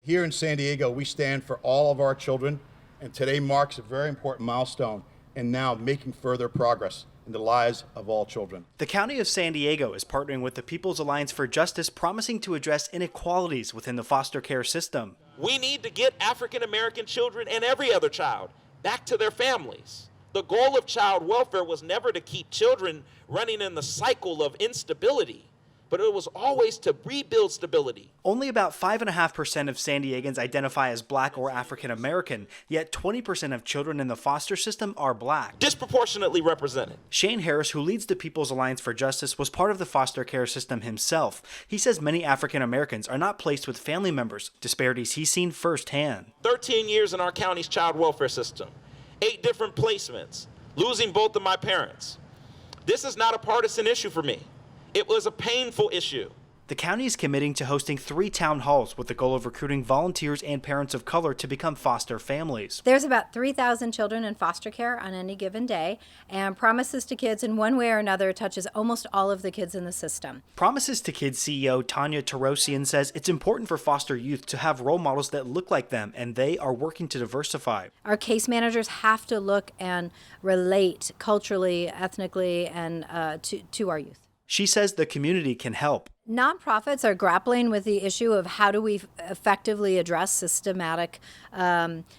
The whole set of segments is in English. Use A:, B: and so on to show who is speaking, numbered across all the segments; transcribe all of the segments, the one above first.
A: Here in San Diego, we stand for all of our children, and today marks a very important milestone in now making further progress in the lives of all children.
B: The County of San Diego is partnering with the People's Alliance for Justice, promising to address inequalities within the foster care system.
C: We need to get African American children and every other child back to their families. The goal of child welfare was never to keep children running in the cycle of instability, but it was always to rebuild stability.
B: Only about 5.5% of San Diegans identify as Black or African American, yet 20% of children in the foster system are Black.
C: Disproportionately represented.
B: Shane Harris, who leads the People's Alliance for Justice, was part of the foster care system himself. He says many African Americans are not placed with family members, disparities he's seen firsthand.
C: 13 years in our county's child welfare system, 8 different placements, losing both of my parents. This is not a partisan issue for me. It was a painful issue.
B: The county is committing to hosting 3 town halls with the goal of recruiting volunteers and parents of color to become foster families.
D: There's about 3,000 children in foster care on any given day, and Promises to Kids in one way or another touches almost all of the kids in the system.
B: Promises to Kids CEO Tanya Tarosian says it's important for foster youth to have role models that look like them, and they are working to diversify.
D: Our case managers have to look and relate culturally, ethnically, and to our youth.
B: She says the community can help.
D: Nonprofits are grappling with the issue of how do we effectively address systematic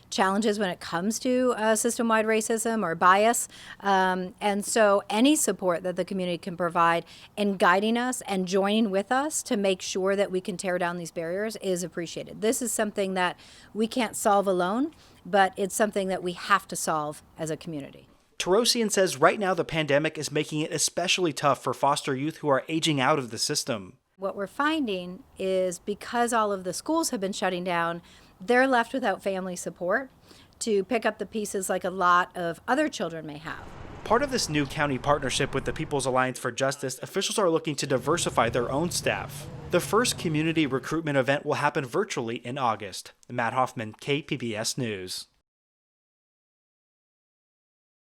D: challenges when it comes to system-wide racism or bias. And so any support that the community can provide in guiding us and joining with us to make sure that we can tear down these barriers is appreciated. This is something that we can't solve alone, but it's something that we have to solve as a community.
B: Tarosian says right now the pandemic is making it especially tough for foster youth who are aging out of the system.
D: What we're finding is because all of the schools have been shutting down, they're left without family support to pick up the pieces like a lot of other children may have.
B: Part of this new county partnership with the People's Alliance for Justice, officials are looking to diversify their own staff. The first community recruitment event will happen virtually in August. Matt Hoffman, KPBS News.